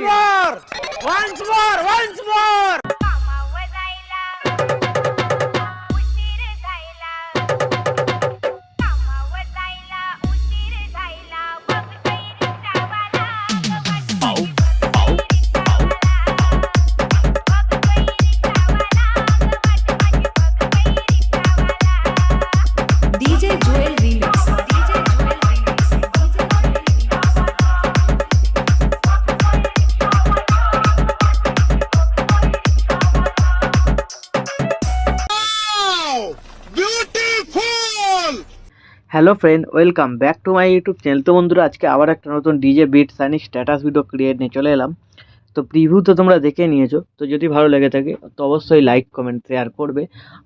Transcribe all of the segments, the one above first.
more! Once more! Once more! DJ Joel Remix. Hello friend, welcome back to my YouTube channel. তো বন্ধুরা, আজকে আবার একটা নতুন DJ beat shining status video create নিয়ে চলে এলাম। তো প্রিভিউ তো তোমরা দেখে নিয়েছো, তো যদি ভালো লেগে থাকে তো অবশ্যই লাইক কমেন্ট শেয়ার করবে।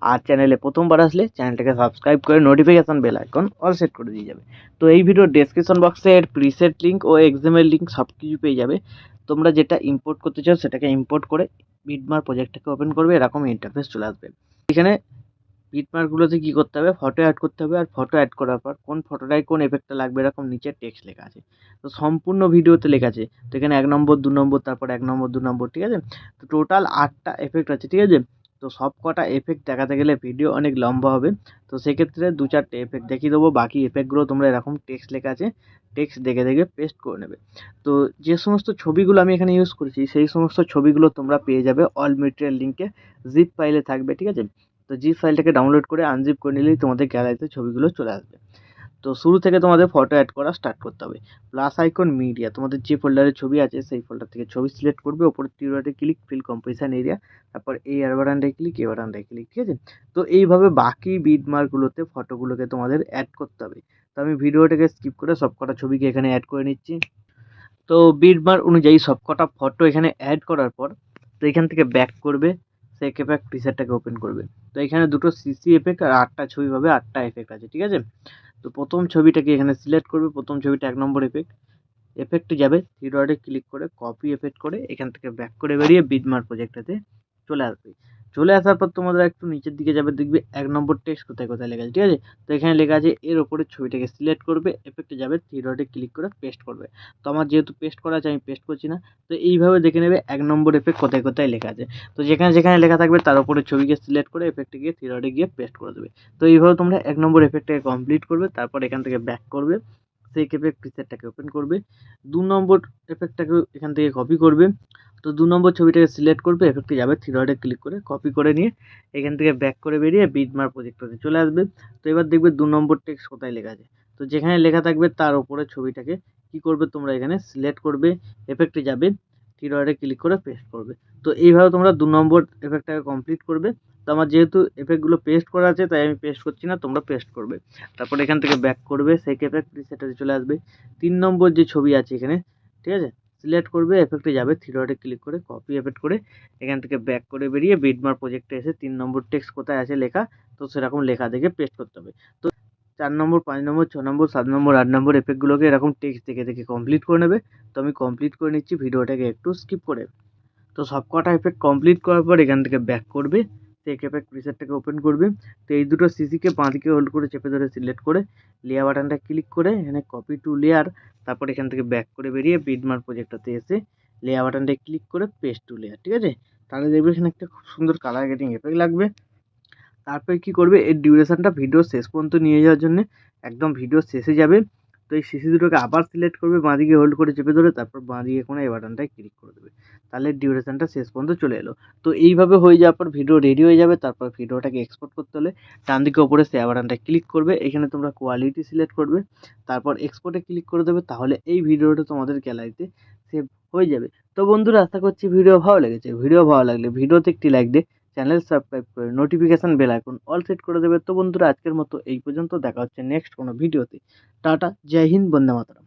আর চ্যানেলে প্রথমবার আসলে চ্যানেলটাকে সাবস্ক্রাইব করে notification bell icon all set করে দিয়ে যাবে। তো এই ভিডিওর ডেসক্রিপশন বক্সে এর প্রিসেট লিঙ্ক ও এক্সামের লিঙ্ক সব কিছু পেয়ে যাবে। তোমরা যেটা ইম্পোর্ট করতে চাও সেটাকে ইম্পোর্ট করে বিটমার প্রজেক্টটাকে ওপেন করবে, এরকম ইন্টারফেস চলে আসবে। এখানে বিটমার্কগুলোতে কী করতে হবে, ফটো অ্যাড করতে হবে। আর ফটো অ্যাড করার পর কোন ফটোটায় কোন এফেক্টটা লাগবে এরকম নিচে টেক্সট লেখা আছে। তো সম্পূর্ণ ভিডিওতে লেখা আছে। তো এখানে 1 নম্বর 2 নম্বর তারপর 1 নম্বর 2 নম্বর, ঠিক আছে। তো টোটাল 8টা এফেক্ট আছে, ঠিক আছে। তো সব কটা এফেক্ট দেখাতে গেলে ভিডিও অনেক লম্বা হবে। তো সেক্ষেত্রে 2-4টে এফেক্ট দেখিয়ে দেবো। বাকি এফেক্টগুলো তোমরা এরকম টেক্সট লেখা আছে, টেক্সট দেখে দেখে পেস্ট করে নেবে। তো যে সমস্ত ছবিগুলো আমি এখানে ইউজ করেছি সেই সমস্ত ছবিগুলো তোমরা পেয়ে যাবে অল মেটেরিয়াল লিঙ্কে, জিপ ফাইলে থাকবে, ঠিক আছে। তো জিপ ফাইলটাকে ডাউনলোড করে আনজিপ করে নিলেই তোমাদের গ্যালারিতে ছবিগুলো চলে আসবে। তো শুরু থেকে তোমাদের ফটো অ্যাড করা স্টার্ট করতে হবে। প্লাস আইকন মিডিয়া, তোমাদের যে ফোল্ডারে ছবি আছে সেই ফোল্ডার থেকে ছবি সিলেক্ট করবে, ওপরে তীরতে ক্লিক, ফিল কম্পোজিশন এরিয়া, তারপর এই বাটনটায় ক্লিক, এই বাটনটায় ক্লিক, ঠিক আছে। তো এইভাবে বাকি বিটমার্কগুলোতে ফটোগুলোকে তোমাদের অ্যাড করতে হবে। তো আমি ভিডিওটাকে স্কিপ করে সব কটা ছবিকে এখানে অ্যাড করে নিচ্ছি। তো বিটমার্ক অনুযায়ী সব কটা ফটো এখানে অ্যাড করার পর তো এখান থেকে ব্যাক করবে, সেক এফেক্ট প্রিসেটটাকে ওপেন করবে। তো এখানে দুটো সিসি এফেক্ট আর 8টা ছবি পাবে, 8টা এফেক্ট আছে, ঠিক আছে। তো প্রথম ছবিটাকে এখানে সিলেক্ট করবে, প্রথম ছবিটা 1 নম্বর এফেক্ট, এফেক্টে যাবে, থ্রি ডটে ক্লিক করে কপি এফেক্ট করে এখান থেকে ব্যাক করে বেরিয়ে বিটমার্ক প্রজেক্টটাতে চলে আসবে। চলে আসার পর তোমাদের একটু নিচের দিকে যাবে, দেখবে 1 নম্বর টেক্সট কোথায় কোথায় লেখা আছে, ঠিক আছে। তো এখানে লেখা আছে, এর ওপরে ছবিটাকে সিলেক্ট করবে, এফেক্টে যাবে, থ্রি ডটে ক্লিক করে পেস্ট করবে। তো আমার যেহেতু পেস্ট করা আছে আমি পেস্ট করছি না। তো এইভাবে দেখে নেবে 1 নম্বর এফেক্ট কোথায় কোথায় লেখা আছে। তো যেখানে যেখানে লেখা থাকবে তার উপরে ছবিকে সিলেক্ট করে এফেক্টে গিয়ে থ্রি ডটে গিয়ে পেস্ট করে দেবে। তো এইভাবে তোমরা 1 নম্বর এফেক্টটাকে কমপ্লিট করবে। তারপর এখান থেকে ব্যাক করবে, সেই এফেক্ট প্রিসেটটাকে ওপেন করবে, 2 নম্বর এফেক্টটাকে এখান থেকে কপি করবে। তো 2 নম্বর ছবিটাকে সিলেক্ট করবে, এফেক্টে যাবে, থ্রি ডটে ক্লিক করে কপি করে নিয়ে এখান থেকে ব্যাক করে বেরিয়ে বিটমার্ক প্রজেক্টটাতে চলে আসবে। তো এবার দেখবে 2 নম্বর টেক্সট কোথায় লেখা আছে। তো যেখানে লেখা থাকবে তার উপরে ছবিটাকে কী করবে, তোমরা এখানে সিলেক্ট করবে, এফেক্টে যাবে, থ্রি ডটে ক্লিক করে পেস্ট করবে। তো এইভাবে তোমরা 2 নম্বর এফেক্টটাকে কমপ্লিট করবে। তো আমার যেহেতু এফেক্টগুলো পেস্ট করা আছে তাই আমি পেস্ট করছি না, তোমরা পেস্ট করবে। তারপর এখান থেকে ব্যাক করবে, সেই এফেক্ট প্রিসেটটাতে চলে আসবে। 3 নম্বর যে ছবি আছে এখানে, ঠিক আছে, সিলেক্ট করবে, এফেক্টে যাবে, থ্রি ডটে ক্লিক করে কপি এফেক্ট করে এখান থেকে ব্যাক করে বেরিয়ে বিটমার্ক প্রজেক্টে এসে 3 নম্বর টেক্সট কোথায় আছে লেখা, তো সেরকম লেখা দেখে পেস্ট করতে হবে। তো 4 নম্বর 5 নম্বর 6 নম্বর 7 নম্বর 8 নম্বর এফেক্টগুলোকে এরকম টেক্সট দেখে দেখে কমপ্লিট করে নেবে। তো আমি কমপ্লিট করে নিচ্ছি ভিডিওটাকে একটু স্কিপ করে। তো সবকটা এফেক্ট কমপ্লিট করার পর এখান থেকে ব্যাক করবে, টেক এফেক্ট প্রিসেটটাকে ওপেন করবে। তো এই দুটো সিসিকে বাঁদিকে হোল্ড করে চেপে ধরে সিলেক্ট করে লেয়ার বাটনটা ক্লিক করে এখানে কপি টু লেয়ার, তারপর এখান থেকে ব্যাক করে বেরিয়ে বিটমার্ক প্রজেক্টটাতে এসে লেয়ার বাটনটা ক্লিক করে পেস্ট টু লেয়ার, ঠিক আছে। তাহলে দেখবে এখানে একটা খুব সুন্দর কালার গ্রেডিং এফেক্ট লাগবে। তারপরে কী করবে, এর ডিউরেশনটা ভিডিও শেষ পর্যন্ত নিয়ে যাওয়ার জন্য একদম ভিডিও শেষে যাবে। তো এই সিসি দুটোকে আবার সিলেক্ট করবে, বাঁদিকে হোল্ড করে চেপে ধরে, তারপর বাঁদিকে কোনো এই বাটনটায় ক্লিক করে দেবে। তাহলে ডিউরেশনটা শেষ পর্যন্ত চলে এলো। তো এইভাবে হয়ে যাওয়ার পর ভিডিও রেডি হয়ে যাবে। তারপর ভিডিওটাকে এক্সপোর্ট করতে হলে ডান দিকে ওপরে শেয়ার বাটনটা ক্লিক করবে, এখানে তোমরা কোয়ালিটি সিলেক্ট করবে, তারপর এক্সপোর্টে ক্লিক করে দেবে। তাহলে এই ভিডিওটা তোমাদের গ্যালারিতে সেভ হয়ে যাবে। তো বন্ধুরা, আশা করছি ভিডিও ভালো লেগেছে। ভিডিও ভালো লাগলে ভিডিওতে একটি লাইক দিয়ে চ্যানেল সাবস্ক্রাইব করে notification bell icon all set করে দেবে। তো বন্ধুরা, আজকের মতো এই পর্যন্ত, দেখা হচ্ছে নেক্সট কোনো ভিডিওতে। টাটা, জয় হিন্দ, বন্দে মাতরম।